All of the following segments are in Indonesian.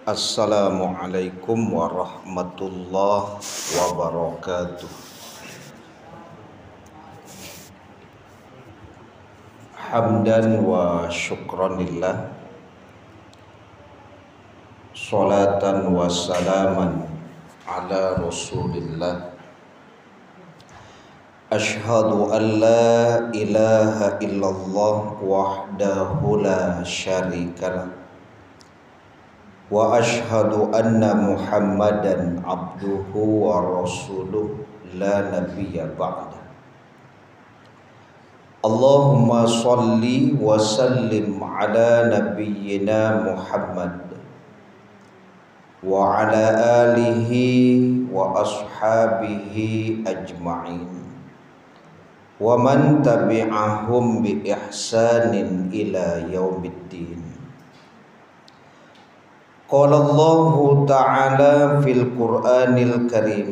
Assalamualaikum warahmatullahi wabarakatuh. Hamdan wa syukranillah, salatan wa salaman ala rasulillah. Ashhadu an la ilaha illallah wahdahu la syarikalah, wa ashhadu anna Muhammadan abduhu wa rasuluh la nabiyya ba'da. Allahumma salli wa sallim ala nabiyyina Muhammad wa ala alihi wa ashabihi ajma'in wa man tabi'ahum bi ihsanin ila yaumiddin. Qala Allahu ta'ala fil Qur'anil Karim,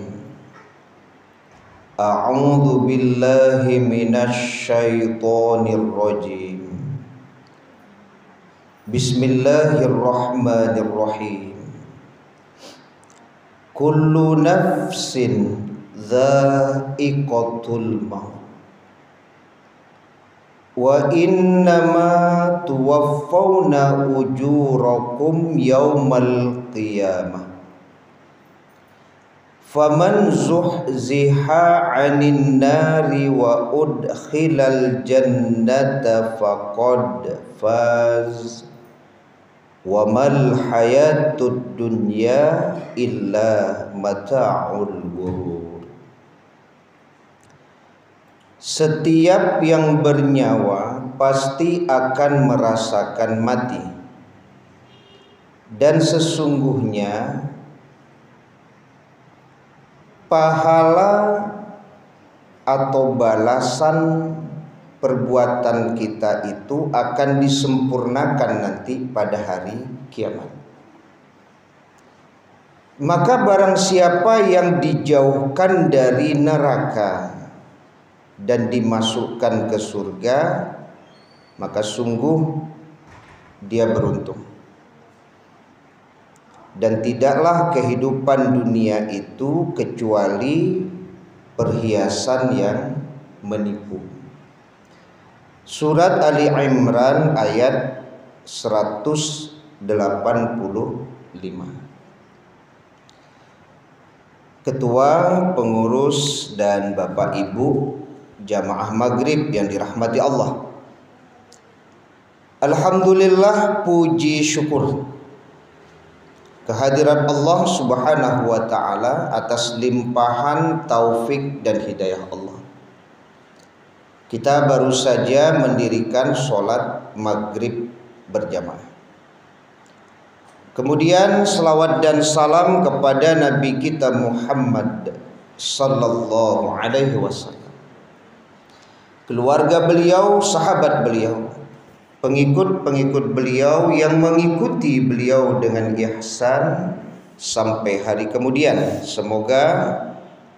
a'udzu billahi minasy syaithanir rajim. Bismillahirrahmanirrahim. Kullu nafsin dha'iqatul maut wa innama tuwaffawna ujurakum yawmal qiyamah faman zuhziha 'anil nari wa udkhilal jannata faqad faz wa mal hayatud dunya illa mata'ul ghurur. Setiap yang bernyawa pasti akan merasakan mati, dan sesungguhnya pahala atau balasan perbuatan kita itu akan disempurnakan nanti pada hari kiamat. Maka barang siapa yang dijauhkan dari neraka dan dimasukkan ke surga, maka sungguh dia beruntung. Dan tidaklah kehidupan dunia itu kecuali perhiasan yang menipu. Surat Ali Imran ayat 185. Ketua, pengurus, dan Bapak Ibu jamaah maghrib yang dirahmati Allah, alhamdulillah, puji syukur kehadirat Allah subhanahu wa ta'ala atas limpahan taufik dan hidayah Allah. Kita baru saja mendirikan sholat maghrib berjamaah. Kemudian selawat dan salam kepada Nabi kita Muhammad sallallahu alaihi wasallam, keluarga beliau, sahabat beliau, pengikut-pengikut beliau yang mengikuti beliau dengan ihsan sampai hari kemudian. Semoga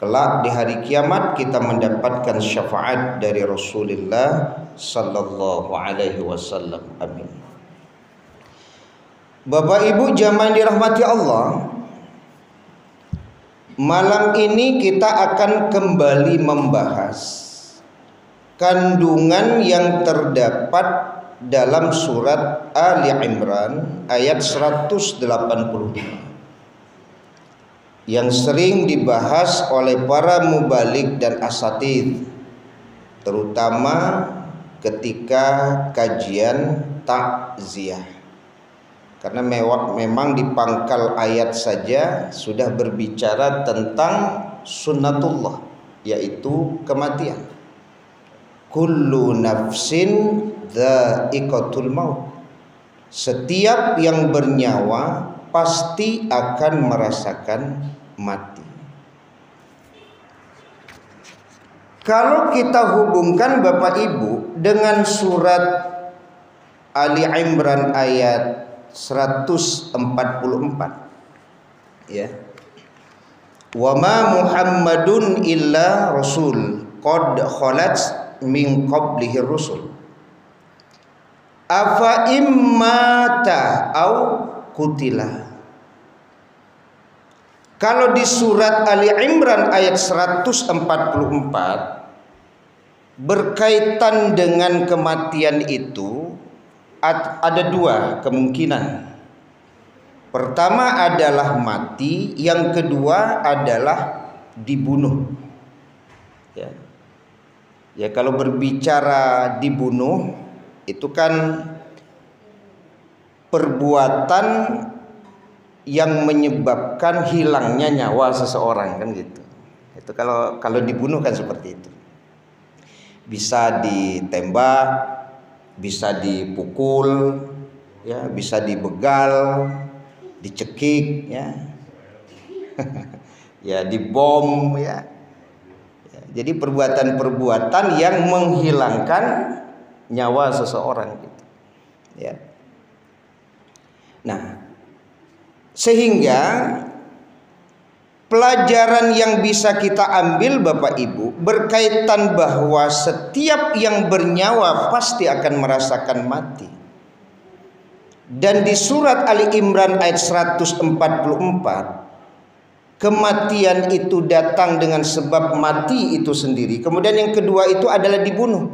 kelak di hari kiamat kita mendapatkan syafaat dari Rasulullah sallallahu alaihi wasallam. Amin. Bapak Ibu jamaah dirahmati Allah, malam ini kita akan kembali membahas kandungan yang terdapat dalam surat Ali Imran ayat 185 yang sering dibahas oleh para mubalik dan asatidz, terutama ketika kajian takziah, karena memang di pangkal ayat saja sudah berbicara tentang sunnatullah, yaitu kematian. Kullu nafsin dha'iqatul maut. Setiap yang bernyawa pasti akan merasakan mati. Kalau kita hubungkan Bapak Ibu dengan surat Ali Imran ayat 144, ya. Wa ma Muhammadun illa rasul qad khalat min qablihi rusul afa immata au kutilah Kalau di surat Ali Imran ayat 144 berkaitan dengan kematian itu ada dua kemungkinan. Pertama adalah mati, yang kedua adalah dibunuh. Ya, kalau berbicara dibunuh itu kan perbuatan yang menyebabkan hilangnya nyawa seseorang, kan gitu. Itu kalau dibunuh kan seperti itu. Bisa ditembak, bisa dipukul, ya, bisa dibegal, dicekik, ya. Ya, dibom, ya. Jadi perbuatan-perbuatan yang menghilangkan nyawa seseorang gitu. Ya. Nah, sehingga pelajaran yang bisa kita ambil Bapak Ibu berkaitan bahwa setiap yang bernyawa pasti akan merasakan mati. Dan di surat Ali Imran ayat 144, kematian itu datang dengan sebab mati itu sendiri. Kemudian yang kedua itu adalah dibunuh.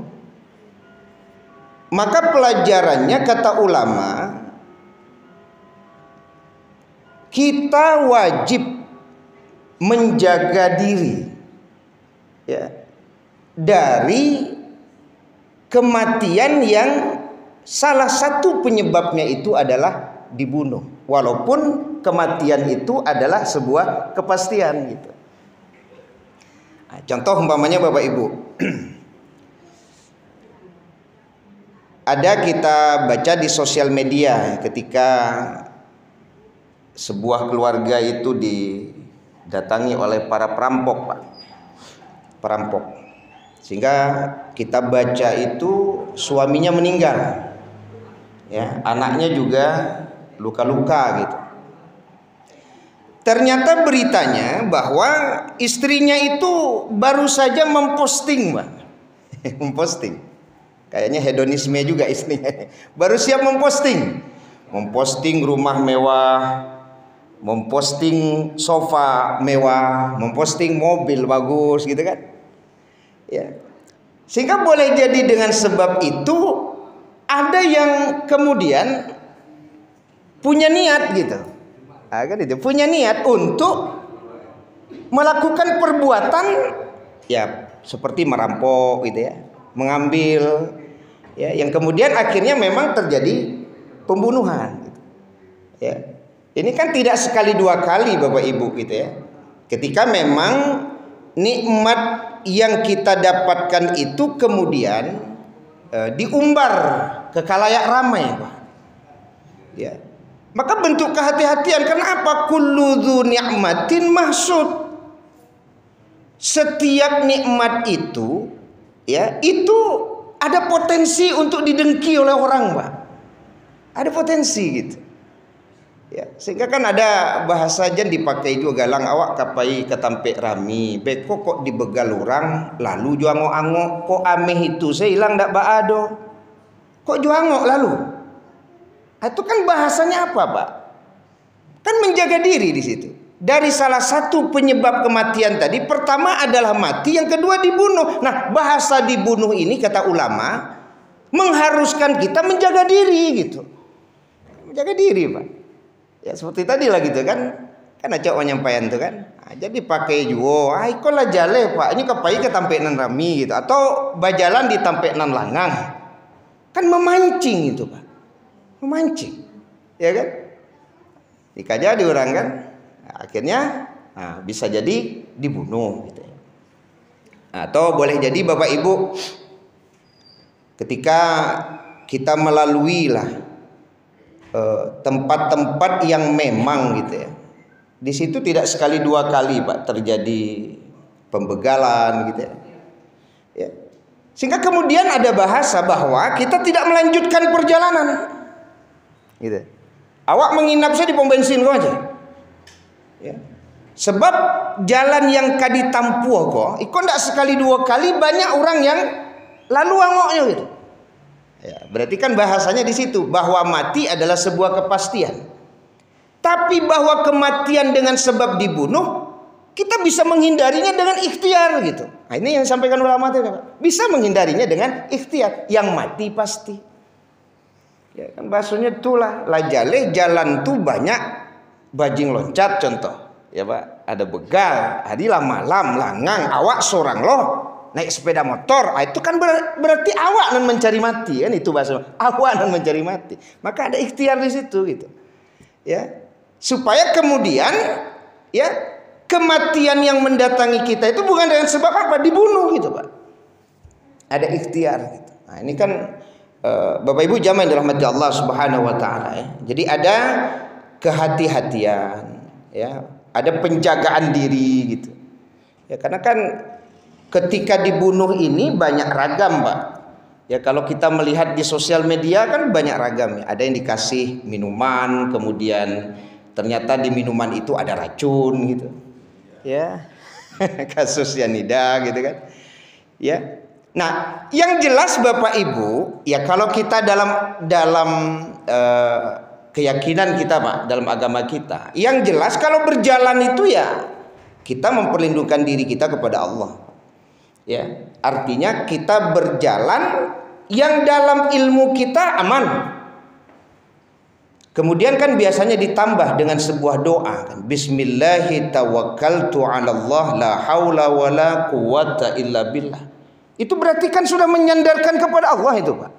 Maka pelajarannya, kata ulama, kita wajib menjaga diri, ya, dari kematian yang salah satu penyebabnya itu adalah dibunuh, walaupun kematian itu adalah sebuah kepastian gitu. Nah, contoh umpamanya Bapak Ibu, ada kita baca di sosial media ketika sebuah keluarga itu didatangi oleh para perampok, Pak. Perampok. Sehingga kita baca itu suaminya meninggal. Ya, anaknya juga luka-luka gitu. Ternyata beritanya bahwa istrinya itu baru saja memposting, Pak. Memposting. Kayaknya hedonisme juga istrinya. Baru siap memposting. Memposting rumah mewah, memposting sofa mewah, memposting mobil bagus gitu kan. Ya. Sehingga boleh jadi dengan sebab itu ada yang kemudian punya niat gitu. Nah, kan itu punya niat untuk melakukan perbuatan ya seperti merampok gitu ya, mengambil ya, yang kemudian akhirnya memang terjadi pembunuhan gitu. Ya. Ini kan tidak sekali dua kali Bapak Ibu gitu ya. Ketika memang nikmat yang kita dapatkan itu kemudian diumbar ke khalayak ramai, Pak. Ya. Maka bentuk kehati-hatian. Kenapa? Kullu dzu ni'matin mahsud. Setiap nikmat itu ya, itu ada potensi untuk didengki oleh orang, Pak. Ada potensi gitu. Ya, sehingga kan ada bahasa jen dipakai juga, galang awak kapai ketampek rami, beko kok dibegal orang, lalu juangok-angok, kok ameh itu saya hilang ndak baado, kok juangok lalu. Itu kan bahasanya apa, Pak? Kan menjaga diri di situ. Dari salah satu penyebab kematian tadi, pertama adalah mati, yang kedua dibunuh. Nah, bahasa dibunuh ini kata ulama mengharuskan kita menjaga diri gitu. Menjaga diri, Pak. Ya seperti tadi lah gitu kan ada cowok nyampaian tuh kan. Nah, jadi pakai juo, iko lah jale Pak, ini kapai ke tampenan rami gitu, atau bajalan di tampenan langang, kan memancing itu, Pak, memancing, ya kan? Jika jadi orang kan, nah, akhirnya bisa jadi dibunuh gitu. Atau boleh jadi Bapak Ibu ketika kita melalui lah tempat-tempat yang memang gitu ya, di situ tidak sekali dua kali Pak terjadi pembegalan gitu ya. Ya. Sehingga kemudian ada bahasa bahwa kita tidak melanjutkan perjalanan gitu. Awak menginap saya di pom bensin kok aja ya. Sebab jalan yang kadi tampuh kok iko ndak sekali dua kali banyak orang yang lalu angoknya gitu. Ya, berarti kan bahasanya di situ bahwa mati adalah sebuah kepastian. Tapi bahwa kematian dengan sebab dibunuh, kita bisa menghindarinya dengan ikhtiar gitu. Nah, ini yang disampaikan ulama tadi, Pak. Bisa menghindarinya dengan ikhtiar. Yang mati pasti. Ya kan bahasanya itulah, lajale jalan tuh banyak bajing loncat contoh. Ya Pak, ada begal, adilah malam langang awak sorang loh naik sepeda motor. Itu kan berarti awak nan mencari mati kan, itu bahasa awak nan mencari mati. Maka ada ikhtiar di situ gitu. Ya. Supaya kemudian ya kematian yang mendatangi kita itu bukan dengan sebab apa, dibunuh gitu Pak. Ada ikhtiar gitu. Nah, ini kan Bapak Ibu jamaah yang dirahmati Allah Subhanahu wa taala ya. Jadi ada kehati-hatian ya, ada penjagaan diri gitu. Ya karena kan ketika dibunuh ini banyak ragam Pak. Ya kalau kita melihat di sosial media kan banyak ragam ya. Ada yang dikasih minuman, kemudian ternyata di minuman itu ada racun gitu. Ya. Kasus cyanida gitu kan. Ya. Nah, yang jelas Bapak Ibu, ya kalau kita dalam keyakinan kita Pak, dalam agama kita, yang jelas kalau berjalan itu ya kita memperlindungkan diri kita kepada Allah. Ya, artinya kita berjalan yang dalam ilmu kita aman. Kemudian kan biasanya ditambah dengan sebuah doa kan. Bismillahi tawakkaltu 'alallah la haula wala quwata illa billah. Itu berarti kan sudah menyandarkan kepada Allah itu Pak.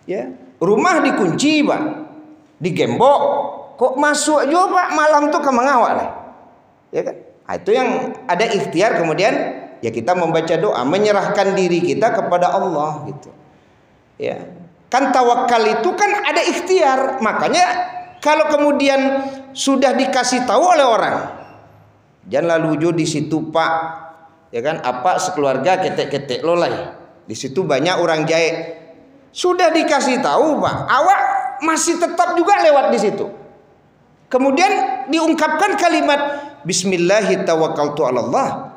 Ya, rumah dikunci Pak. Digembok. Kok masuk aja Pak malam tuh ke mengawak lah. Ya kan? Nah, itu yang ada ikhtiar kemudian ya kita membaca doa, menyerahkan diri kita kepada Allah gitu. Ya. Kan tawakal itu kan ada ikhtiar. Makanya kalau kemudian sudah dikasih tahu oleh orang, jangan lalu ujo di situ Pak, ya kan? Apa sekeluarga ketek-ketek lolai. Di situ banyak orang jahe. Sudah dikasih tahu Pak, awak masih tetap juga lewat di situ. Kemudian diungkapkan kalimat Bismillahi tawakkaltu 'alallah.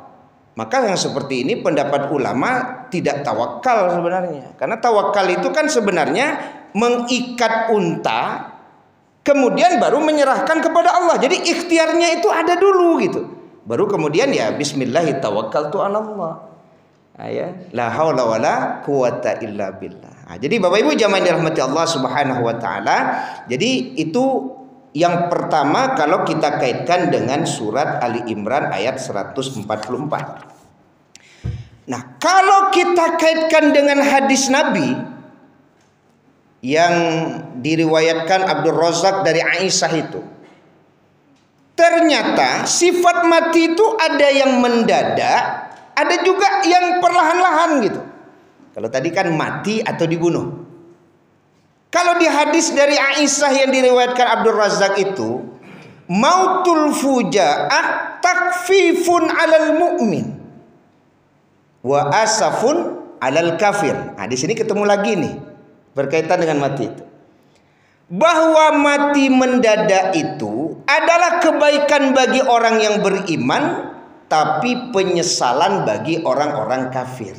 Maka yang seperti ini pendapat ulama tidak tawakal sebenarnya. Karena tawakal itu kan sebenarnya mengikat unta kemudian baru menyerahkan kepada Allah. Jadi ikhtiarnya itu ada dulu gitu. Baru kemudian ya bismillahi tawakkaltu 'alallah. Nah, ya, la haula wala quwata illa billah. Nah, jadi Bapak Ibu jamaah yang dirahmati Allah Subhanahu wa taala, jadi itu yang pertama kalau kita kaitkan dengan surat Ali Imran ayat 144. Nah, kalau kita kaitkan dengan hadis Nabi yang diriwayatkan Abdul Razak dari Aisyah itu, ternyata sifat mati itu ada yang mendadak, ada juga yang perlahan-lahan gitu. Kalau tadi kan mati atau dibunuh. Kalau di hadis dari Aisyah yang diriwayatkan Abdul Razak itu, mautul fujaah takfifun 'alal mu'min wa asafun 'alal kafir. Nah, di sini ketemu lagi nih berkaitan dengan mati itu. Bahwa mati mendadak itu adalah kebaikan bagi orang yang beriman, tapi penyesalan bagi orang-orang kafir.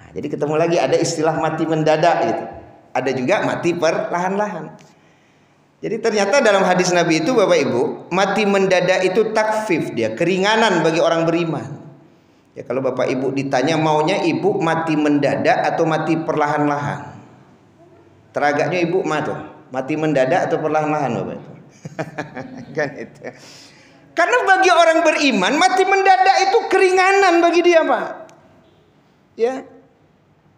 Nah, jadi ketemu lagi ada istilah mati mendadak itu. Ada juga mati perlahan-lahan. Jadi ternyata dalam hadis Nabi itu Bapak Ibu, mati mendadak itu takfif, dia keringanan bagi orang beriman. Ya kalau Bapak Ibu ditanya maunya Ibu mati mendadak atau mati perlahan-lahan, teragaknya Ibu mati mendadak atau perlahan-lahan Bapak Ibu. Kan itu. Karena bagi orang beriman mati mendadak itu keringanan bagi dia Pak. Ya.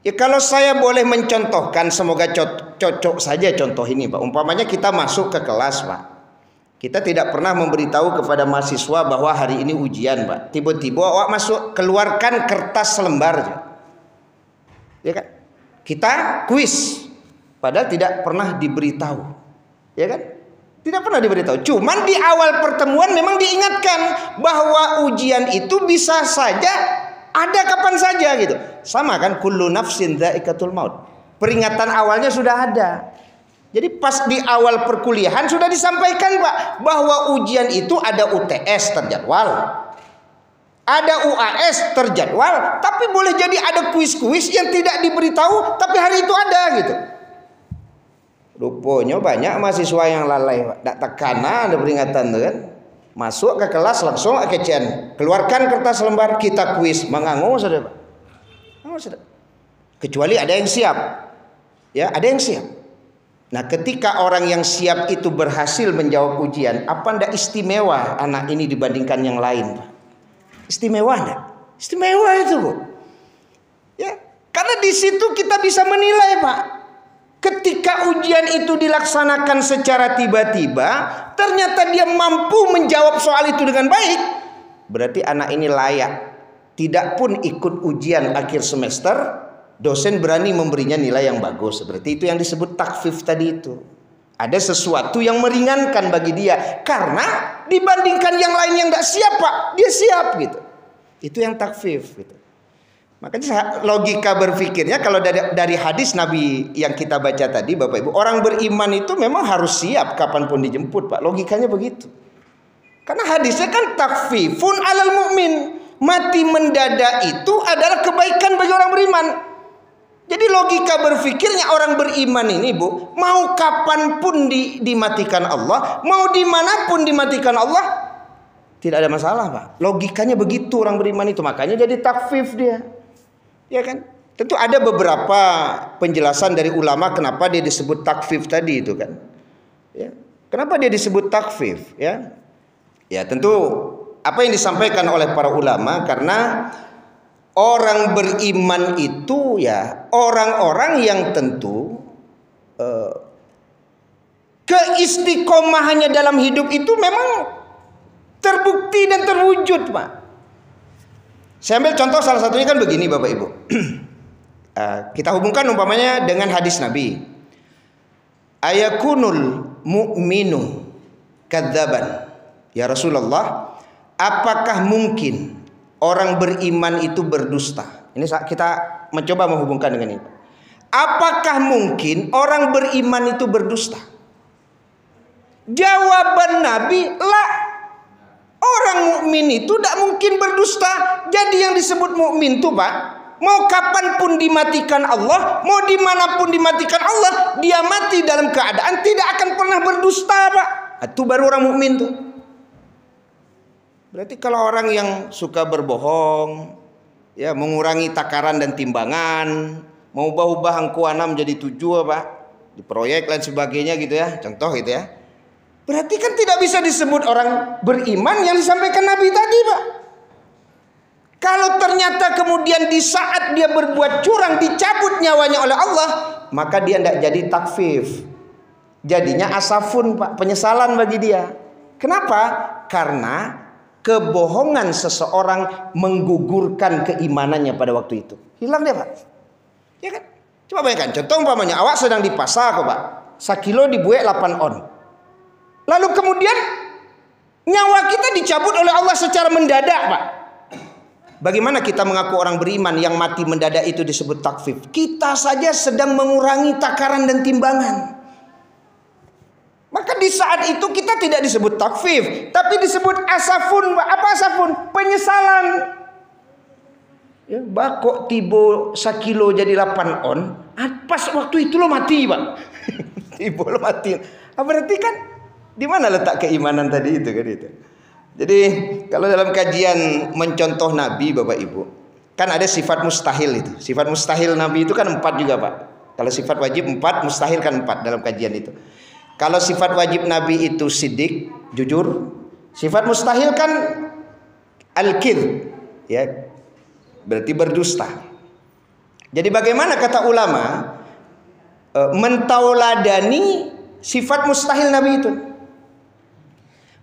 Ya kalau saya boleh mencontohkan, semoga cocok saja contoh ini Pak. Umpamanya kita masuk ke kelas Pak, kita tidak pernah memberitahu kepada mahasiswa bahwa hari ini ujian Pak. Tiba-tiba awak masuk, keluarkan kertas selembar, ya kan? Kita kuis, padahal tidak pernah diberitahu, ya kan? Tidak pernah diberitahu. Cuman di awal pertemuan memang diingatkan bahwa ujian itu bisa saja ada kapan saja gitu. Sama kan, kullu nafsin dha'iqatul maut. Peringatan awalnya sudah ada. Jadi pas di awal perkuliahan sudah disampaikan Pak, bahwa ujian itu ada UTS terjadwal, ada UAS terjadwal, tapi boleh jadi ada kuis-kuis yang tidak diberitahu tapi hari itu ada gitu. Rupanya banyak mahasiswa yang lalai, Pak. Tak tekana ada peringatan tuh kan. Masuk ke kelas langsung kecian. Keluarkan kertas lembar, kita kuis. Mengangu sudah, Pak. Mengangu sudah. Kecuali ada yang siap. Ya, ada yang siap. Nah, ketika orang yang siap itu berhasil menjawab ujian, apa ndak istimewa anak ini dibandingkan yang lain, Pak? Istimewa ndak? Istimewa itu, Bu. Ya, karena di situ kita bisa menilai, Pak. Ketika ujian itu dilaksanakan secara tiba-tiba, ternyata dia mampu menjawab soal itu dengan baik, berarti anak ini layak. Tidak pun ikut ujian akhir semester, dosen berani memberinya nilai yang bagus. Berarti itu yang disebut takfif tadi itu. Ada sesuatu yang meringankan bagi dia, karena dibandingkan yang lain yang tidak siap, Pak, dia siap gitu. Itu yang takfif gitu. Makanya logika berpikirnya kalau dari hadis Nabi yang kita baca tadi, Bapak Ibu, orang beriman itu memang harus siap kapanpun dijemput, Pak. Logikanya begitu. Karena hadisnya kan takfifun alal mu'min. Mati mendadak itu adalah kebaikan bagi orang beriman. Jadi logika berpikirnya orang beriman ini, Bu, mau kapanpun dimatikan Allah, mau dimanapun dimatikan Allah, tidak ada masalah, Pak. Logikanya begitu orang beriman itu. Makanya jadi takfif dia. Ya kan? Tentu ada beberapa penjelasan dari ulama kenapa dia disebut takfif tadi itu kan. Ya. Kenapa dia disebut takfif? Ya. Ya, tentu apa yang disampaikan oleh para ulama, karena orang beriman itu ya orang-orang yang tentu keistiqomahannya dalam hidup itu memang terbukti dan terwujud, Pak. Saya ambil contoh salah satunya kan begini, Bapak Ibu. Kita hubungkan umpamanya dengan hadis Nabi. Ayakunul mu'minu kadzaban. Ya Rasulullah, apakah mungkin orang beriman itu berdusta? Ini kita mencoba menghubungkan dengan ini. Apakah mungkin orang beriman itu berdusta? Jawaban Nabi, la. Orang mukmin itu tidak mungkin berdusta. Jadi yang disebut mukmin itu, Pak, mau kapanpun dimatikan Allah, mau dimanapun dimatikan Allah, dia mati dalam keadaan tidak akan pernah berdusta, Pak. Itu baru orang mukmin tuh. Berarti kalau orang yang suka berbohong, ya mengurangi takaran dan timbangan, mau ubah-ubah angku 6 jadi 7, Pak, di proyek dan sebagainya gitu ya, contoh gitu ya. Berarti kan tidak bisa disebut orang beriman yang disampaikan Nabi tadi, Pak. Kalau ternyata kemudian di saat dia berbuat curang dicabut nyawanya oleh Allah, maka dia tidak jadi takfif. Jadinya asafun, Pak, penyesalan bagi dia. Kenapa? Karena kebohongan seseorang menggugurkan keimanannya pada waktu itu. Hilang dia, Pak. Ya kan? Coba bayangkan, contoh umpamanya awak sedang di pasar kok, Pak. 1 kilo dibuat 8 on. Lalu kemudian nyawa kita dicabut oleh Allah secara mendadak, Pak. Bagaimana kita mengaku orang beriman yang mati mendadak itu disebut takfif? Kita saja sedang mengurangi takaran dan timbangan. Maka di saat itu kita tidak disebut takfif, tapi disebut asafun. Apa asafun? Penyesalan. Ya, kok tiba 1 kilo jadi 8 on. Pas waktu itu lo mati, Pak. Tiba lo mati. Berarti kan di mana letak keimanan tadi itu kan itu. Jadi kalau dalam kajian mencontoh Nabi, Bapak Ibu, kan ada sifat mustahil itu. Sifat mustahil Nabi itu kan 4 juga, Pak. Kalau sifat wajib 4, mustahil kan 4 dalam kajian itu. Kalau sifat wajib Nabi itu sidik, jujur. Sifat mustahil kan al-kidz, ya. Berarti berdusta. Jadi bagaimana kata ulama mentauladani sifat mustahil Nabi itu?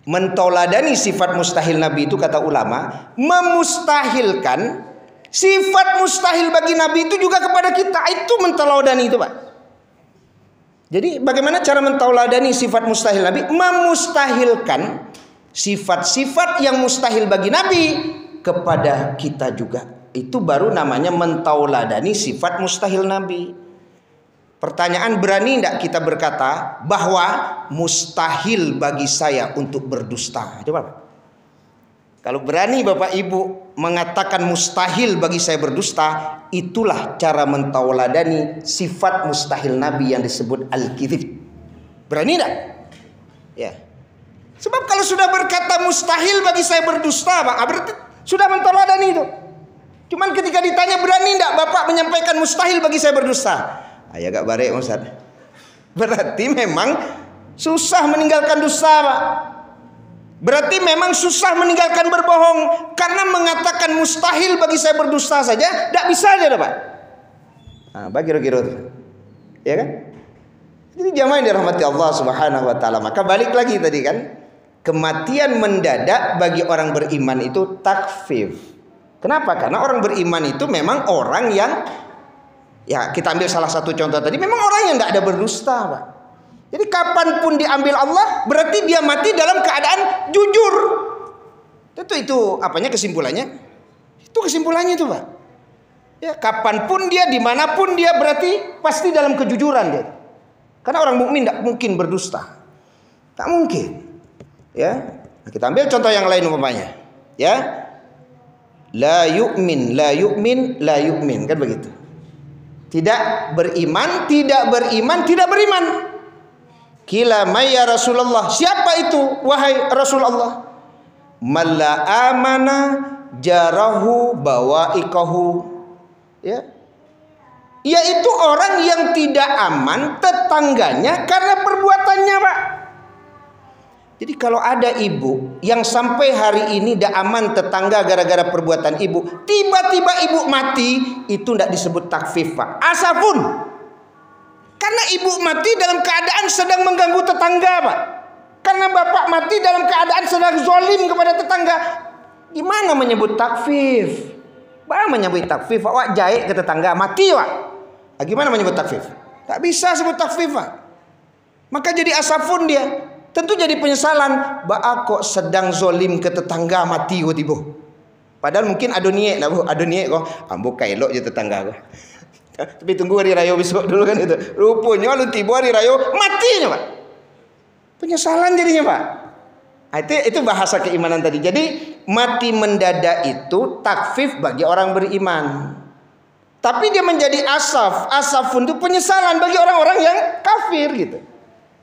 Mentauladani sifat mustahil Nabi itu kata ulama memustahilkan sifat mustahil bagi Nabi itu juga kepada kita. Itu mentauladani itu, Pak. Jadi bagaimana cara mentauladani sifat mustahil Nabi? Memustahilkan sifat-sifat yang mustahil bagi Nabi kepada kita juga. Itu baru namanya mentauladani sifat mustahil Nabi. Pertanyaan, berani tidak kita berkata bahwa mustahil bagi saya untuk berdusta? Coba, Pak. Kalau berani Bapak Ibu mengatakan mustahil bagi saya berdusta, itulah cara mentauladani sifat mustahil Nabi yang disebut al-kizib. Berani tidak? Ya. Sebab kalau sudah berkata mustahil bagi saya berdusta, Pak, berarti sudah mentauladani itu. Cuman ketika ditanya berani tidak Bapak menyampaikan mustahil bagi saya berdusta, ya agak barek Ustaz. Berarti memang susah meninggalkan dusta, Pak. Berarti memang susah meninggalkan berbohong, karena mengatakan mustahil bagi saya berdusta saja tidak bisa aja, Pak. Nah, bagi kira-kira itu, ya kan? Jadi jamaah yang dirahmati Allah Subhanahu wa taala, maka balik lagi tadi kan, kematian mendadak bagi orang beriman itu takfif. Kenapa? Karena orang beriman itu memang orang yang, ya kita ambil salah satu contoh tadi, memang orang yang tidak ada berdusta, Pak. Jadi kapanpun diambil Allah, berarti dia mati dalam keadaan jujur. Itu apanya kesimpulannya? Itu kesimpulannya itu, Pak. Ya, kapanpun dia, dimanapun dia, berarti pasti dalam kejujuran dia. Karena orang mukmin tidak mungkin berdusta, tak mungkin. Ya, nah, kita ambil contoh yang lain umpamanya. Ya, la yu'min, la yu'min, la yu'min, kan begitu. Tidak beriman, tidak beriman, tidak beriman. Kila ya Rasulullah, siapa itu wahai Rasulullah? Malla amana jarahu bawaikahu. Ya, yaitu orang yang tidak aman tetangganya karena perbuatannya, Pak. Jadi kalau ada ibu yang sampai hari ini tidak aman tetangga gara-gara perbuatan ibu, tiba-tiba ibu mati, itu tidak disebut takfif, Pak. Asafun. Karena ibu mati dalam keadaan sedang mengganggu tetangga, Pak. Karena bapak mati dalam keadaan sedang zolim kepada tetangga. Gimana menyebut takfif? Bagaimana menyebut takfif? Wak jahit ke tetangga, mati, Pak. Nah, gimana menyebut takfif? Tak bisa sebut takfif, Pak. Maka jadi asafun dia. Tentu jadi penyesalan. Bak kok sedang zolim ke tetangga, mati kok tiba. Padahal mungkin adoniek lah, Bu. Adoniek kok. Ambo kailok je tetangga kok. Tapi tunggu hari raya besok dulu kan itu. Rupanya lu tiba hari raya matinya, Pak. Penyesalan jadinya, Pak. Nah, itu bahasa keimanan tadi. Jadi mati mendadak itu takfif bagi orang beriman. Tapi dia menjadi asaf. Asafun itu penyesalan bagi orang-orang yang kafir gitu.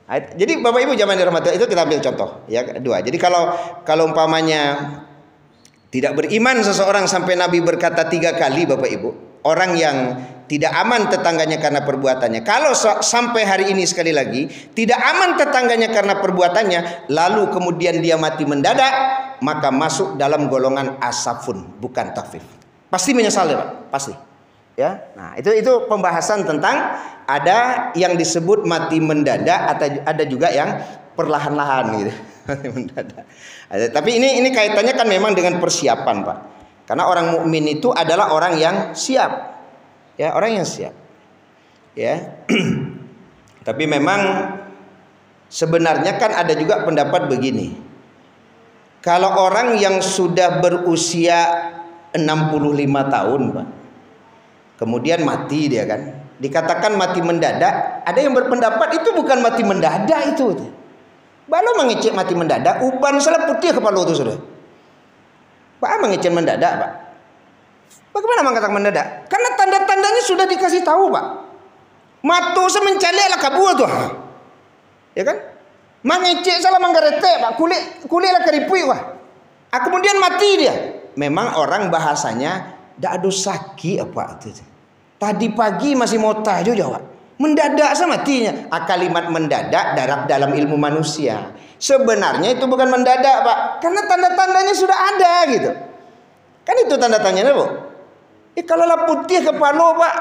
Nah, jadi Bapak Ibu jamaah dirahmati, itu kita ambil contoh ya kedua. Jadi kalau umpamanya tidak beriman seseorang sampai Nabi berkata 3 kali, Bapak Ibu, orang yang tidak aman tetangganya karena perbuatannya. Kalau sampai hari ini sekali lagi tidak aman tetangganya karena perbuatannya, lalu kemudian dia mati mendadak, maka masuk dalam golongan asafun, bukan takfif. Pasti menyesal ya, Pak, pasti. Ya, nah itu pembahasan tentang ada yang disebut mati mendadak, atau ada juga yang perlahan-lahan gitu. Mati mendadak. Tapi ini kaitannya kan memang dengan persiapan, Pak. Karena orang mukmin itu adalah orang yang siap. Ya, orang yang siap. Ya. Tapi memang sebenarnya kan ada juga pendapat begini. Kalau orang yang sudah berusia 65 tahun, Pak, kemudian mati dia kan, dikatakan mati mendadak. Ada yang berpendapat itu bukan mati mendadak itu. Baru mengecek mati mendadak, uban salah putih kepala itu sudah. Pak mengecek mendadak, Pak. Bagaimana mengatakan mendadak? Karena tanda-tandanya sudah dikasih tahu, Pak. Matu semencalek lah kabur tuh. Ya kan? Mengecek salah manggarete, Pak. Kulit lah keripui, wah. Kemudian mati dia. Memang orang bahasanya dak ada sakit apa itu. Tadi pagi masih mau tahajud jawab. Mendadak sama matinya. Kalimat mendadak dalam ilmu manusia. Sebenarnya itu bukan mendadak, Pak. Karena tanda-tandanya sudah ada gitu. Kan itu tanda-tandanya, Bu. Kalau lah putih kepala, Pak.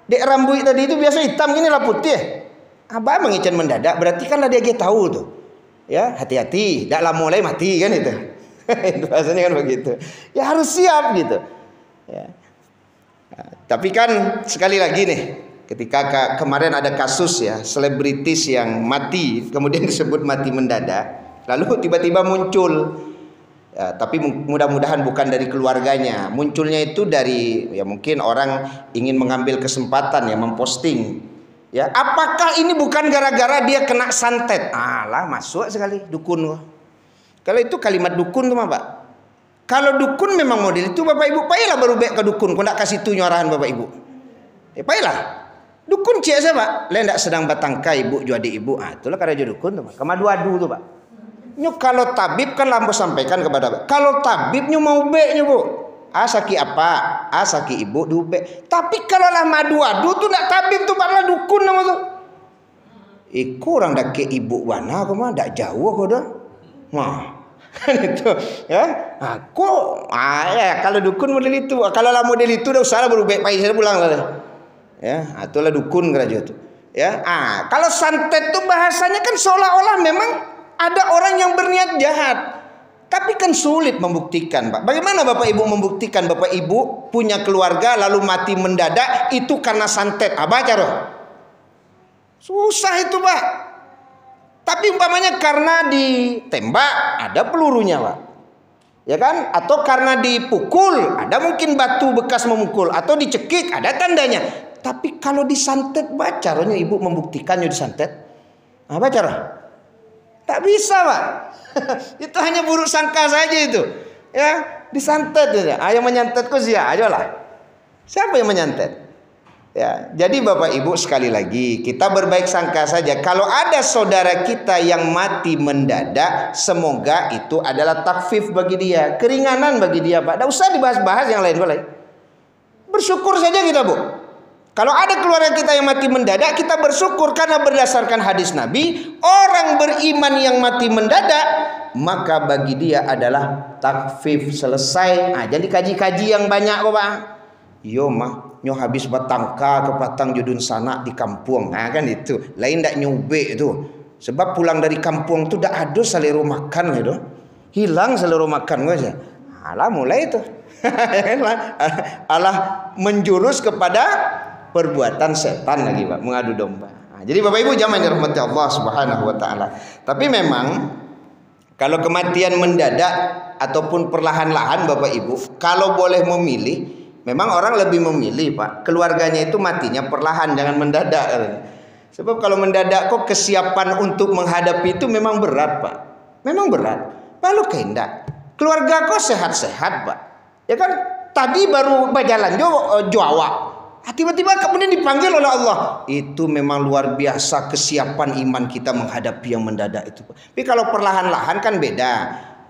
Dek rambut tadi itu biasa hitam, ini lah putih. Abah mengecen mendadak, berarti kan lah dia tahu tuh. Ya, hati-hati, dak lah mulai mati kan itu. Itu bahasanya kan begitu. Ya harus siap gitu. Ya. Nah, tapi kan sekali lagi nih, ketika kemarin ada kasus ya, selebritis yang mati, kemudian disebut mati mendadak, lalu tiba-tiba muncul. Ya, tapi mudah-mudahan bukan dari keluarganya. Munculnya itu dari ya mungkin orang ingin mengambil kesempatan ya memposting. Ya, apakah ini bukan gara-gara dia kena santet? Alah, masuk sekali dukun. Kalau itu kalimat dukun tuh, Pak. Kalau dukun memang model itu Bapak Ibu, payahlah baru baik ke dukun, kau nak kasih tu nyorahan Bapak Ibu. Payahlah. Dukun cik saya Pak, lain tak sedang batangkai ibu ju adik ibu. Itulah karena dukun tu Pak. Kemadu-adu tu Pak. Nyu kalau tabib kan lampu sampaikan kepada Pak. Kalau tabib nyu mau beknya Bu. Sakit apa? Sakit ibu diubek. Tapi kalau lah madu-adu tu nak tabib tu Pak, dukun nama tu. Kurang dak ke ibu wana kau mah dak jauh kau dah. Wah. Itu ya. Ya kalau dukun model itu, kalau lah model itu dah usah berubah pai saya pulang lah. Ya, itulah dukun kerja itu. Ya. Kalau santet itu bahasanya kan seolah-olah memang ada orang yang berniat jahat. Tapi kan sulit membuktikan, Pak. Bagaimana Bapak Ibu membuktikan Bapak Ibu punya keluarga lalu mati mendadak itu karena santet? Baca roh. Susah itu, Pak. Tapi umpamanya karena ditembak ada pelurunya Pak, ya kan? Atau karena dipukul ada mungkin batu bekas memukul, atau dicekik ada tandanya. Tapi kalau disantet, baca rohnya ibu membuktikannya disantet. Baca roh? Tak bisa Pak. Itu hanya buruk sangka saja itu. Ya, disantet aja. Yang menyantet kok sia aja lah. Siapa yang menyantet? Ya, jadi Bapak Ibu sekali lagi kita berbaik sangka saja. Kalau ada saudara kita yang mati mendadak, semoga itu adalah takfif bagi dia, keringanan bagi dia Pak. Tidak usah dibahas-bahas yang lain boleh. Bersyukur saja kita Bu. Kalau ada keluarga kita yang mati mendadak, kita bersyukur karena berdasarkan hadis Nabi, orang beriman yang mati mendadak maka bagi dia adalah takfif, selesai. Jadi kaji-kaji yang banyak Bapak. Yo mah nyo habis batangka ke patang judun sana di kampung. Kan itu. Lain dak nyubek itu. Sebab pulang dari kampung tu dak ada selero makan itu. Hilang selero makan aja. Alah mulai itu. Alah menjurus kepada perbuatan setan lagi Pak, mengadu domba. Jadi Bapak Ibu jangan dirahmati Allah Subhanahu wa taala. Tapi memang kalau kematian mendadak ataupun perlahan-lahan Bapak Ibu, kalau boleh memilih, memang orang lebih memilih Pak, keluarganya itu matinya perlahan, jangan mendadak. Sebab kalau mendadak kok kesiapan untuk menghadapi itu memang berat Pak. Memang berat. Lalu kehendak keluarga kok sehat-sehat Pak. Ya kan tadi baru berjalan Jawa. Tiba-tiba kemudian dipanggil oleh Allah. Itu memang luar biasa kesiapan iman kita menghadapi yang mendadak itu Pak. Tapi kalau perlahan-lahan kan beda.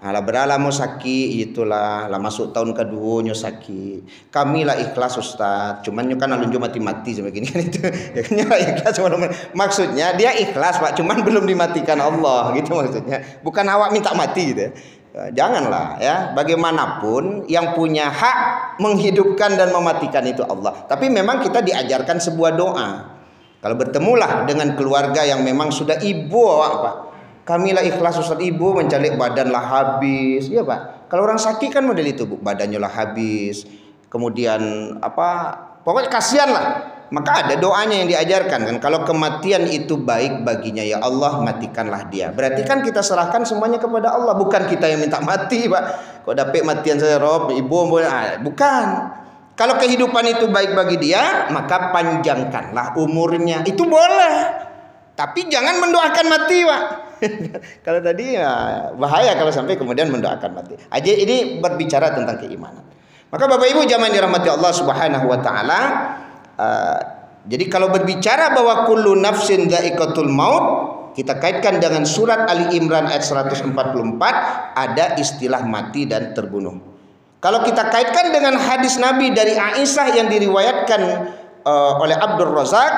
Lah berala mau sakit itulah lah masuk tahun kedua nyo sakit. Kami lah ikhlas Ustaz. Cuman nyo kan alunjo mati-mati sebegini kan itu. Ya kan nyo ikhlas maksudnya dia ikhlas Pak, cuman belum dimatikan Allah gitu maksudnya. Bukan awak minta mati gitu ya. Janganlah ya, bagaimanapun yang punya hak menghidupkan dan mematikan itu Allah. Tapi memang kita diajarkan sebuah doa. Kalau bertemulah dengan keluarga yang memang sudah ibu Pak. Kamilah ikhlas Ustaz, ibu mencalik badan lah habis. Ya Pak. Kalau orang sakit kan model itu Bu, badannya lah habis. Kemudian pokoknya kasihan lah. Maka ada doanya yang diajarkan kan. Kalau kematian itu baik baginya, ya Allah matikanlah dia. Berarti kan kita serahkan semuanya kepada Allah, bukan kita yang minta mati Pak. Kok dapat matian saya Rob, ibu bukan. Kalau kehidupan itu baik bagi dia, maka panjangkanlah umurnya. Itu boleh. Tapi jangan mendoakan mati Pak. Kalau tadi ya, bahaya kalau sampai kemudian mendoakan mati. Aja ini berbicara tentang keimanan. Maka Bapak Ibu jangan dirahmati Allah Subhanahu wa taala. Jadi kalau berbicara bahwa kullu nafsin dha'iqatul maut, kita kaitkan dengan surat Ali Imran ayat 144, ada istilah mati dan terbunuh. Kalau kita kaitkan dengan hadis Nabi dari Aisyah yang diriwayatkan oleh Abdul Razak,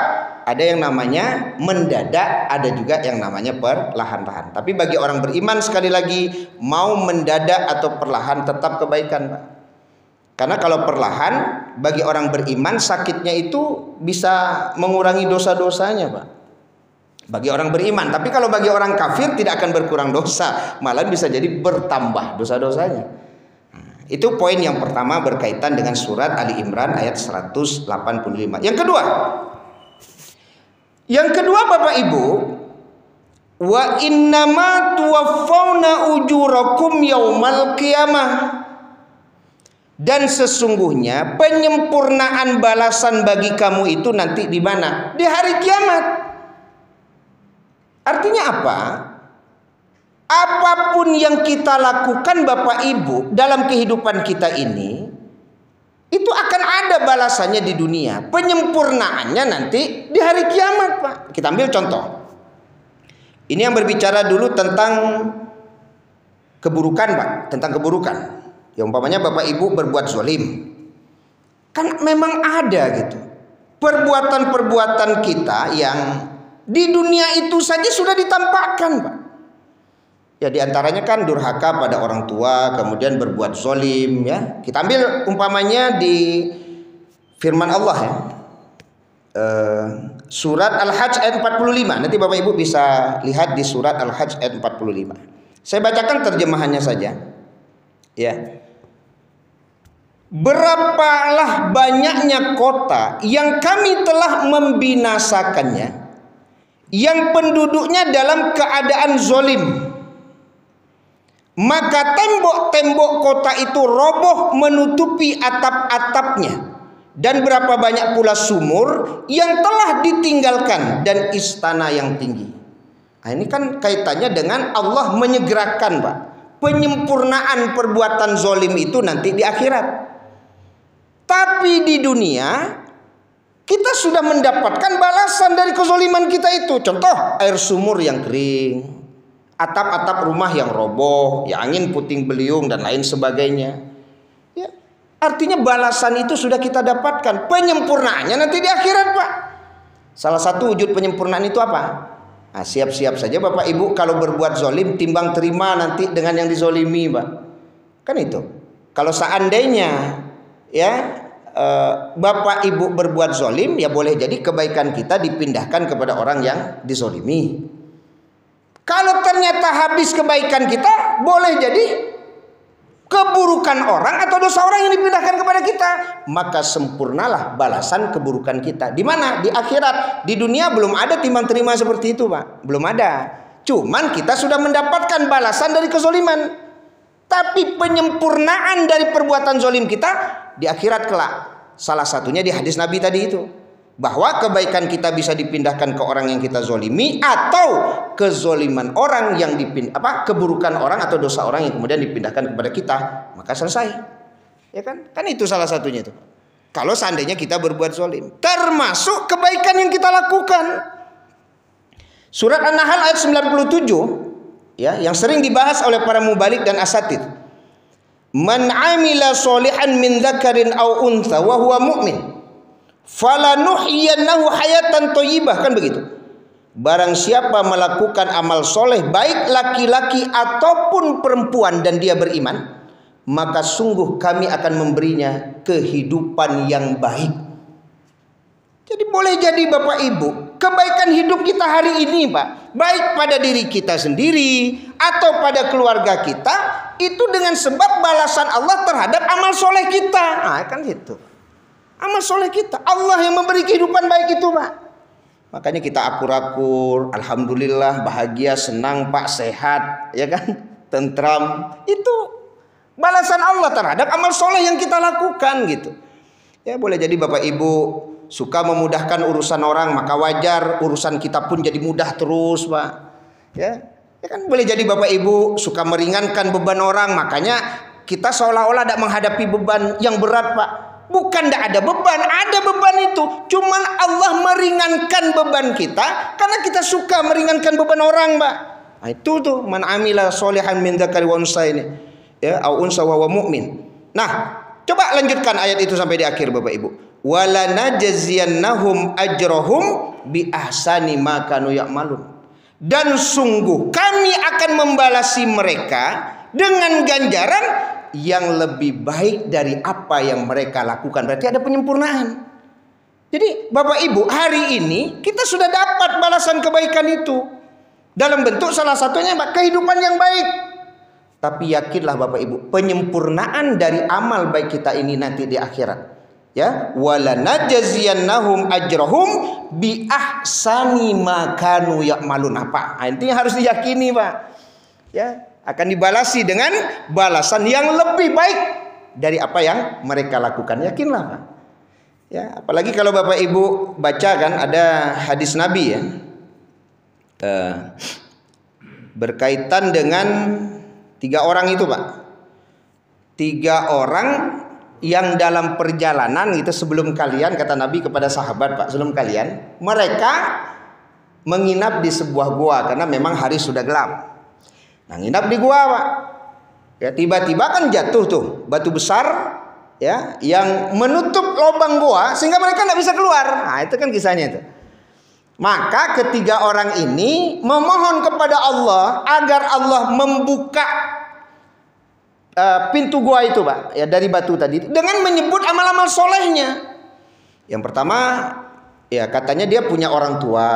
ada yang namanya mendadak, ada juga yang namanya perlahan-lahan. Tapi bagi orang beriman sekali lagi, mau mendadak atau perlahan tetap kebaikan Pak. Karena kalau perlahan bagi orang beriman sakitnya itu bisa mengurangi dosa-dosanya Pak. Bagi orang beriman. Tapi kalau bagi orang kafir tidak akan berkurang dosa, malah bisa jadi bertambah dosa-dosanya. Itu poin yang pertama berkaitan dengan surat Ali Imran ayat 185. Yang kedua Bapak Ibu, wa innama tuwaffawna ujurakum yaumal qiyamah. Dan sesungguhnya penyempurnaan balasan bagi kamu itu nanti di mana? Di hari kiamat. Artinya apa? apapun yang kita lakukan Bapak Ibu dalam kehidupan kita ini, itu akan ada balasannya di dunia. Penyempurnaannya nanti di hari kiamat, Pak. Kita ambil contoh. Ini yang berbicara dulu tentang keburukan, Pak. Tentang keburukan. Ya umpamanya Bapak Ibu berbuat zalim. Kan memang ada gitu. Perbuatan-perbuatan kita yang di dunia itu saja sudah ditampakkan, Pak. Ya diantaranya kan durhaka pada orang tua, kemudian berbuat zalim, ya. Kita ambil umpamanya di firman Allah, ya. Surat Al-Hajj ayat 45. Nanti Bapak Ibu bisa lihat di surat Al-Hajj ayat 45. Saya bacakan terjemahannya saja. Ya. Berapalah banyaknya kota yang kami telah membinasakannya, yang penduduknya dalam keadaan zalim. Maka tembok-tembok kota itu roboh menutupi atap-atapnya, dan berapa banyak pula sumur yang telah ditinggalkan dan istana yang tinggi. Nah, ini kan kaitannya dengan Allah menyegerakan, Pak, penyempurnaan perbuatan zalim itu nanti di akhirat. Tapi di dunia kita sudah mendapatkan balasan dari kezaliman kita itu. Contoh, air sumur yang kering, atap-atap rumah yang roboh, ya angin puting beliung dan lain sebagainya. Ya, artinya balasan itu sudah kita dapatkan. Penyempurnaannya nanti di akhirat, Pak. Salah satu wujud penyempurnaan itu apa? Nah, siap-siap saja Bapak Ibu kalau berbuat zalim, timbang terima nanti dengan yang dizolimi, Pak. Kan itu. Kalau seandainya ya Bapak Ibu berbuat zalim, ya boleh jadi kebaikan kita dipindahkan kepada orang yang dizolimi. Kalau ternyata habis kebaikan kita, boleh jadi keburukan orang atau dosa orang yang dipindahkan kepada kita. Maka sempurnalah balasan keburukan kita. Di mana? Di akhirat. Di dunia belum ada timbang terima seperti itu, Pak. Belum ada. Cuman kita sudah mendapatkan balasan dari kezaliman. Tapi penyempurnaan dari perbuatan zalim kita di akhirat kelak. Salah satunya di hadis Nabi tadi itu, bahwa kebaikan kita bisa dipindahkan ke orang yang kita zolimi, atau kezoliman orang yang keburukan orang atau dosa orang yang kemudian dipindahkan kepada kita, maka selesai. Ya kan? Kan itu salah satunya itu. Kalau seandainya kita berbuat zolim, termasuk kebaikan yang kita lakukan. Surat An-Nahl ayat 97, ya, yang sering dibahas oleh para mubalik dan asatid. Man amila solihan min dzakarin aw untha wa huwa mu'min falanuhyiyannahu hayatan thayyibah, kan begitu. Barang siapa melakukan amal soleh, baik laki-laki ataupun perempuan, dan dia beriman, maka sungguh kami akan memberinya kehidupan yang baik. Jadi boleh jadi Bapak Ibu, kebaikan hidup kita hari ini, Pak, baik pada diri kita sendiri atau pada keluarga kita, itu dengan sebab balasan Allah terhadap amal soleh kita. Nah, kan gitu. Amal soleh kita, Allah yang memberi kehidupan baik itu, Pak. Makanya kita akur-akur, alhamdulillah, bahagia, senang, Pak, sehat, ya kan, tentram. Itu balasan Allah terhadap amal soleh yang kita lakukan gitu. Ya boleh jadi Bapak Ibu suka memudahkan urusan orang, maka wajar urusan kita pun jadi mudah terus, Pak. Ya kan boleh jadi Bapak Ibu suka meringankan beban orang, makanya kita seolah-olah tidak menghadapi beban yang berat, Pak. Bukan tidak ada beban, ada beban itu. Cuman Allah meringankan beban kita karena kita suka meringankan beban orang, Pak. Nah, itu tuh man amila solihan min dzakari wa unsa ini. Ya, au unsa wa mu'min. Nah, coba lanjutkan ayat itu sampai di akhir, Bapak Ibu. Wala najziyannahum ajrahum bi ahsani ma kanu ya'malun. Dan sungguh kami akan membalasi mereka dengan ganjaran yang lebih baik dari apa yang mereka lakukan. Berarti ada penyempurnaan. Jadi Bapak Ibu, hari ini kita sudah dapat balasan kebaikan itu dalam bentuk salah satunya kehidupan yang baik. Tapi yakinlah Bapak Ibu, penyempurnaan dari amal baik kita ini nanti di akhirat. Ya, wala najziyannahum ajrahum bi ahsani ma kanu ya'malun. Apa? Nah, intinya harus diyakini, Pak. Ya, akan dibalasi dengan balasan yang lebih baik dari apa yang mereka lakukan. Yakinlah, Pak. Ya, apalagi kalau Bapak Ibu baca kan ada hadis Nabi, ya. berkaitan dengan 3 orang itu, Pak. 3 orang yang dalam perjalanan itu sebelum kalian, kata Nabi kepada sahabat, Pak, sebelum kalian, mereka menginap di sebuah gua karena memang hari sudah gelap. Nah, nginap di gua, Pak. Ya, tiba-tiba kan jatuh tuh batu besar, ya, yang menutup lubang gua sehingga mereka nggak bisa keluar. Nah, itu kan kisahnya itu. Maka ketiga orang ini memohon kepada Allah agar Allah membuka pintu gua itu, Pak, ya, dari batu tadi dengan menyebut amal-amal solehnya. Yang pertama, ya, katanya dia punya orang tua,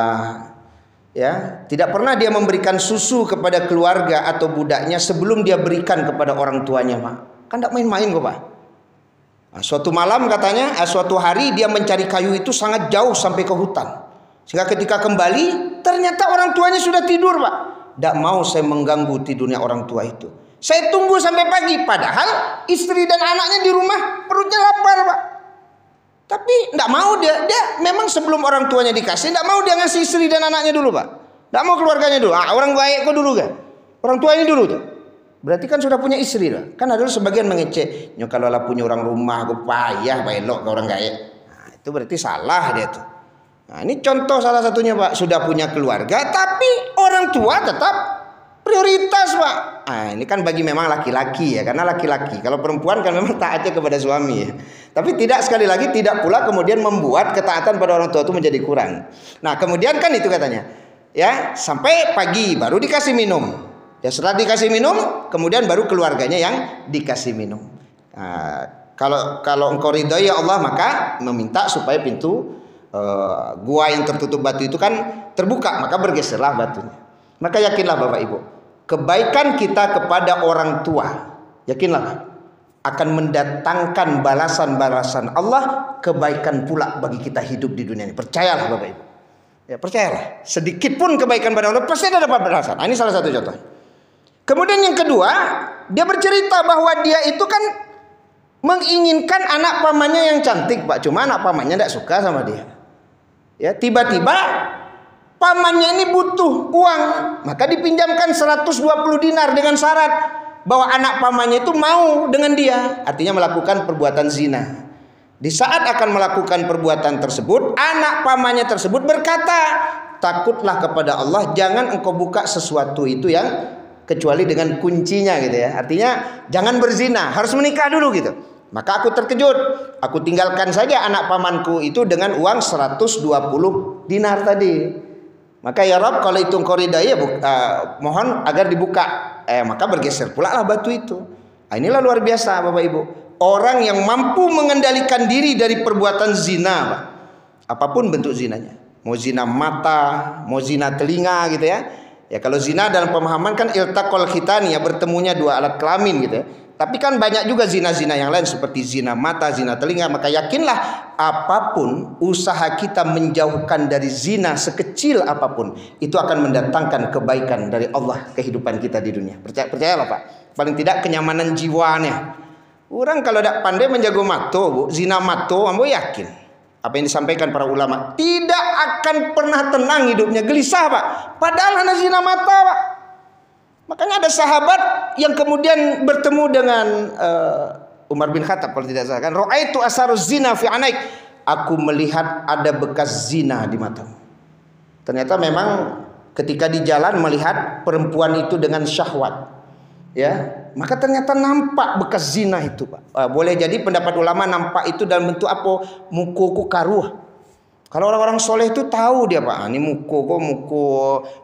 ya, tidak pernah dia memberikan susu kepada keluarga atau budaknya sebelum dia berikan kepada orang tuanya, Pak. Kan tidak main-main kok, Pak. Nah, suatu malam katanya, suatu hari dia mencari kayu itu sangat jauh sampai ke hutan. Sehingga ketika kembali ternyata orang tuanya sudah tidur, Pak. Tidak mau saya mengganggu tidurnya orang tua itu. Saya tunggu sampai pagi, padahal istri dan anaknya di rumah perutnya lapar, Pak. Tapi tidak mau dia memang sebelum orang tuanya dikasih, tidak mau dia ngasih istri dan anaknya dulu, Pak. Tidak mau keluarganya dulu. Orang baik kok dulu kan? Orang tuanya dulu tuh. Berarti kan sudah punya istri lah. Kan ada sebagian mengecek, kalau lah punya orang rumah, gue payah, elok ke orang kaya. Nah, itu berarti salah dia tuh. Nah, ini contoh salah satunya, Pak. Sudah punya keluarga, tapi orang tua tetap prioritas, Pak. Nah, ini kan bagi memang laki-laki ya, karena laki-laki. Kalau perempuan kan memang taatnya kepada suami ya. Tapi tidak, sekali lagi tidak pula kemudian membuat ketaatan pada orang tua itu menjadi kurang. Nah, kemudian kan itu katanya, ya, sampai pagi baru dikasih minum. Ya, setelah dikasih minum, kemudian baru keluarganya yang dikasih minum. Nah, kalau engkau ridhoi ya Allah, maka meminta supaya pintu gua yang tertutup batu itu kan terbuka, maka bergeserlah batunya. Maka yakinlah Bapak Ibu, kebaikan kita kepada orang tua, yakinlah akan mendatangkan balasan-balasan Allah, kebaikan pula bagi kita hidup di dunia ini. Percayalah Bapak Ibu. Ya, percayalah. Sedikit pun kebaikan pada Allah pasti ada dapat balasan. Nah, ini salah satu contoh. Kemudian yang kedua, dia bercerita bahwa dia itu kan menginginkan anak pamannya yang cantik, Pak. Cuma anak pamannya tidak suka sama dia. Ya, tiba-tiba pamannya ini butuh uang, maka dipinjamkan 120 dinar dengan syarat bahwa anak pamannya itu mau dengan dia, artinya melakukan perbuatan zina. Di saat akan melakukan perbuatan tersebut, anak pamannya tersebut berkata, takutlah kepada Allah, jangan engkau buka sesuatu itu yang kecuali dengan kuncinya gitu ya. Artinya jangan berzina, harus menikah dulu gitu. Maka aku terkejut, aku tinggalkan saja anak pamanku itu dengan uang 120 dinar tadi. Maka ya Rabb, kalau itu engkau ridai ya mohon agar dibuka. Maka bergeser pula lah batu itu. Nah, inilah luar biasa Bapak Ibu. Orang yang mampu mengendalikan diri dari perbuatan zina, Pak. Apapun bentuk zinanya. Mau zina mata, mau zina telinga gitu ya. Ya, kalau zina dalam pemahaman kan iltaqal khitani, ya, bertemunya dua alat kelamin gitu ya. Tapi kan banyak juga zina-zina yang lain seperti zina mata, zina telinga. Maka yakinlah apapun usaha kita menjauhkan dari zina sekecil apapun, itu akan mendatangkan kebaikan dari Allah kehidupan kita di dunia. Percayalah Pak. Paling tidak kenyamanan jiwanya. Orang kalau tidak pandai menjaga mato, Bu, zina mato, ambo yakin apa yang disampaikan para ulama, tidak akan pernah tenang hidupnya, gelisah Pak. Padahal hanya zina mata, Pak. Makanya ada sahabat yang kemudian bertemu dengan Umar bin Khattab kalau tidak salah kan, ra'aitu asaruz zina fi anaik, aku melihat ada bekas zina di matamu. Ternyata memang ketika di jalan melihat perempuan itu dengan syahwat, ya, maka ternyata nampak bekas zina itu, Pak. Boleh jadi pendapat ulama nampak itu dalam bentuk apa? Muko karuh. Kalau orang-orang soleh itu tahu dia, Pak, ini muko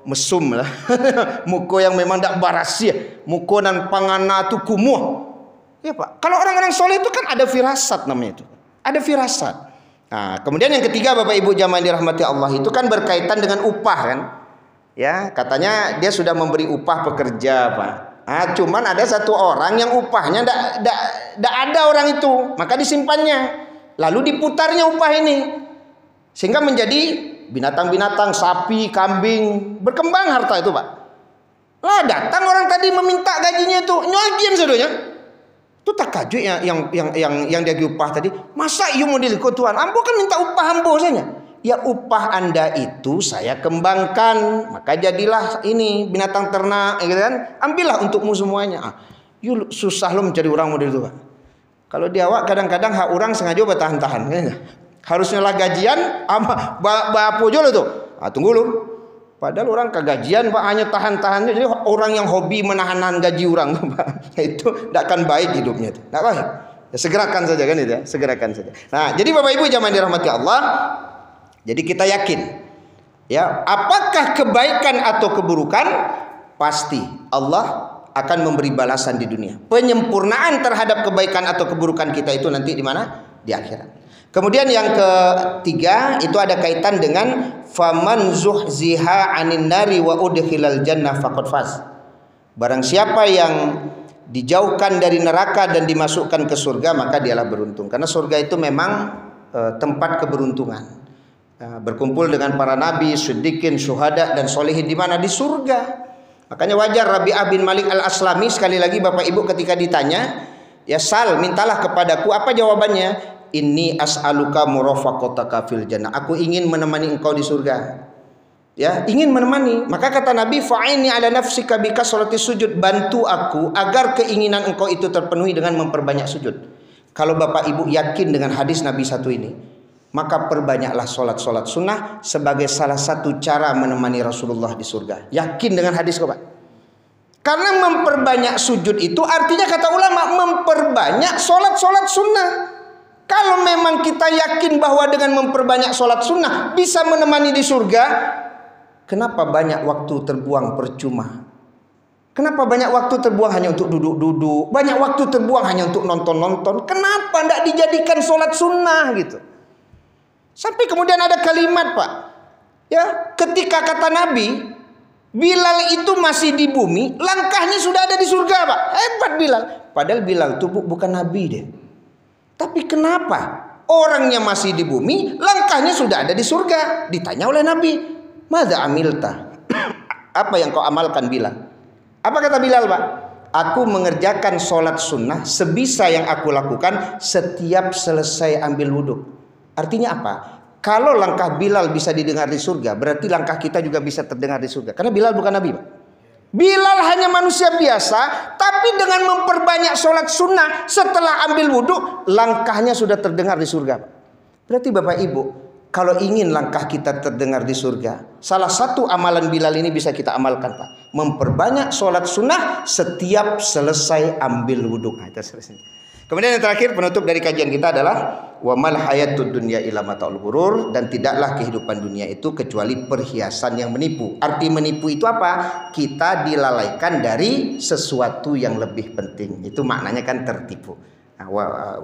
mesum lah. Muko yang memang tidak baras ya. Muko dan pangana itu kumuh. Ya, Pak. Kalau orang-orang soleh itu kan ada firasat namanya itu. Ada firasat. Nah, kemudian yang ketiga Bapak Ibu jamaah dirahmati Allah, itu kan berkaitan dengan upah kan. Ya, katanya dia sudah memberi upah pekerja, Pak. Cuman ada satu orang yang upahnya tidak ada orang itu, maka disimpannya. Lalu diputarnya upah ini. Sehingga menjadi binatang-binatang, sapi, kambing, berkembang harta itu, Pak. Lah datang orang tadi meminta gajinya itu, nyagian sadonya. Itu tak kaju yang dia upah tadi. Masa iya mau dilikut Tuhan? Ambo kan minta upah ambo saja. Ya upah Anda itu saya kembangkan, maka jadilah ini binatang ternak, gitu kan? Ambillah untukmu semuanya. Yuk susah lo mencari orang model itu, Pak. Kalau di awak kadang-kadang hak orang sengaja bertahan-tahan, kan? Harusnya lah gajian, bapu jolo tuh. Tunggu lu. Padahal orang kegajian, Pak, hanya tahan-tahannya. Jadi orang yang hobi menahan gaji orang, Pak, itu tidak akan baik hidupnya, tidak baik. Ya, segerakan saja kan itu ya, segerakan saja. Nah, jadi Bapak Ibu jamaah dirahmati Allah. Jadi kita yakin, ya, apakah kebaikan atau keburukan, pasti Allah akan memberi balasan di dunia. Penyempurnaan terhadap kebaikan atau keburukan kita itu nanti di mana? Di akhirat. Kemudian yang ketiga itu ada kaitan dengan faman zuhziha 'anil nari wa udkhilal jannah faqad faz. Barang siapa yang dijauhkan dari neraka dan dimasukkan ke surga, maka dialah beruntung. Karena surga itu memang tempat keberuntungan. Berkumpul dengan para nabi, siddiqin, syuhada dan solehin di mana? Di surga. Makanya wajar Rabi'ah bin Malik al-Aslami, sekali lagi Bapak Ibu ketika ditanya, ya sal, mintalah kepadaku, apa jawabannya? Inni as'aluka murafaqataka fil jannah. Aku ingin menemani engkau di surga. Ya, ingin menemani. Maka kata Nabi, fa'ini ala nafsika bi kasrati sujud, bantu aku agar keinginan engkau itu terpenuhi dengan memperbanyak sujud. Kalau Bapak Ibu yakin dengan hadis Nabi satu ini, maka perbanyaklah solat sunnah sebagai salah satu cara menemani Rasulullah di surga. Yakin dengan hadis kok, Pak? Karena memperbanyak sujud itu artinya kata ulama memperbanyak solat sunnah. Kalau memang kita yakin bahwa dengan memperbanyak solat sunnah bisa menemani di surga, kenapa banyak waktu terbuang percuma? Kenapa banyak waktu terbuang hanya untuk duduk-duduk? Banyak waktu terbuang hanya untuk nonton-nonton? Kenapa tidak dijadikan solat sunnah gitu? Sampai kemudian ada kalimat, Pak, ya, ketika kata Nabi, Bilal itu masih di bumi, langkahnya sudah ada di surga, Pak. Hebat Bilal. Padahal Bilal itu bukan Nabi deh. Tapi kenapa orangnya masih di bumi, langkahnya sudah ada di surga? Ditanya oleh Nabi, madza amilta? Apa yang kau amalkan, Bilal? Apa kata Bilal, Pak? Aku mengerjakan sholat sunnah sebisa yang aku lakukan setiap selesai ambil wudhu. Artinya apa? Kalau langkah Bilal bisa didengar di surga, berarti langkah kita juga bisa terdengar di surga. Karena Bilal bukan Nabi, Pak. Bilal hanya manusia biasa, tapi dengan memperbanyak sholat sunnah setelah ambil wudhu, langkahnya sudah terdengar di surga, Pak. Berarti Bapak Ibu, kalau ingin langkah kita terdengar di surga, salah satu amalan Bilal ini bisa kita amalkan, Pak. Memperbanyak sholat sunnah setiap selesai ambil wudhu. Nah, itu selesai. Kemudian yang terakhir penutup dari kajian kita adalah wa mal hayatud dunya illa mata'ul ghurur, dan tidaklah kehidupan dunia itu kecuali perhiasan yang menipu. Arti menipu itu apa? Kita dilalaikan dari sesuatu yang lebih penting. Itu maknanya kan tertipu. Nah,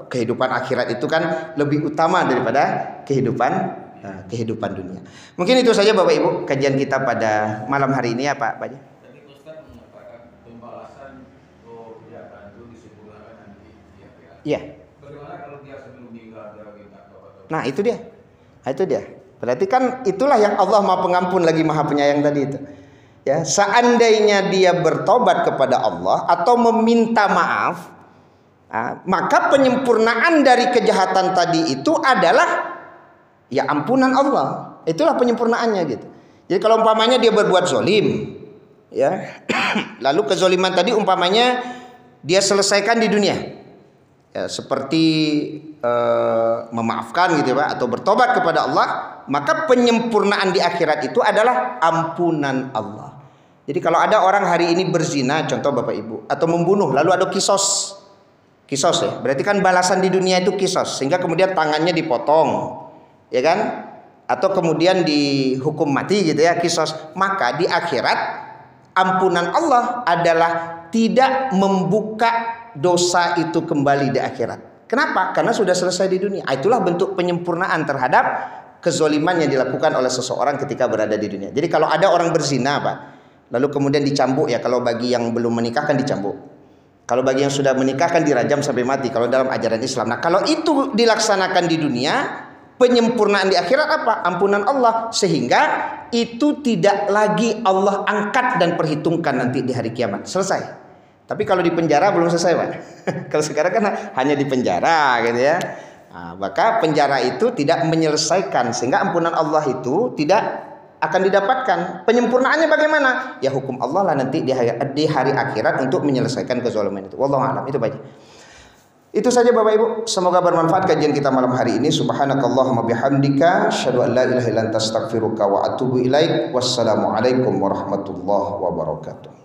kehidupan akhirat itu kan lebih utama daripada kehidupan dunia. Mungkin itu saja Bapak Ibu kajian kita pada malam hari ini ya Pak Baja. Iya. Bagaimana kalau dia sebelum meninggal dia minta tobat? Nah, itu dia. Berarti kan itulah yang Allah Maha Pengampun lagi Maha Penyayang tadi itu. Ya, seandainya dia bertobat kepada Allah atau meminta maaf, maka penyempurnaan dari kejahatan tadi itu adalah ya ampunan Allah. Itulah penyempurnaannya gitu. Jadi kalau umpamanya dia berbuat zolim, ya, lalu kezoliman tadi umpamanya dia selesaikan di dunia. Ya, seperti memaafkan gitu Pak, atau bertobat kepada Allah, maka penyempurnaan di akhirat itu adalah ampunan Allah. Jadi kalau ada orang hari ini berzina, contoh Bapak Ibu, atau membunuh, lalu ada kisos ya, berarti kan balasan di dunia itu kisos, sehingga kemudian tangannya dipotong, ya kan, atau kemudian dihukum mati gitu ya, kisos. Maka di akhirat ampunan Allah adalah tidak membuka dosa itu kembali di akhirat. Kenapa? Karena sudah selesai di dunia. Itulah bentuk penyempurnaan terhadap kezoliman yang dilakukan oleh seseorang ketika berada di dunia. Jadi kalau ada orang berzina Pak, lalu kemudian dicambuk, ya kalau bagi yang belum menikah kan dicambuk. Kalau bagi yang sudah menikah kan dirajam sampai mati kalau dalam ajaran Islam. Nah, kalau itu dilaksanakan di dunia, penyempurnaan di akhirat apa? Ampunan Allah, sehingga itu tidak lagi Allah angkat dan perhitungkan nanti di hari kiamat. Selesai. Tapi kalau di penjara belum selesai Pak. Kalau sekarang kan hanya di penjara gitu ya. Nah, maka penjara itu tidak menyelesaikan, sehingga ampunan Allah itu tidak akan didapatkan. Penyempurnaannya bagaimana? Ya hukum Allah lah nanti di hari akhirat untuk menyelesaikan kezaliman itu. Wallahu a'lam. Itu baik. Itu saja Bapak Ibu, semoga bermanfaat kajian kita malam hari ini. Subhanakallahumma bihamdika asyhadu an la ilaha illa anta astaghfiruka wa atubu ilaik. Wassalamualaikum warahmatullahi wabarakatuh.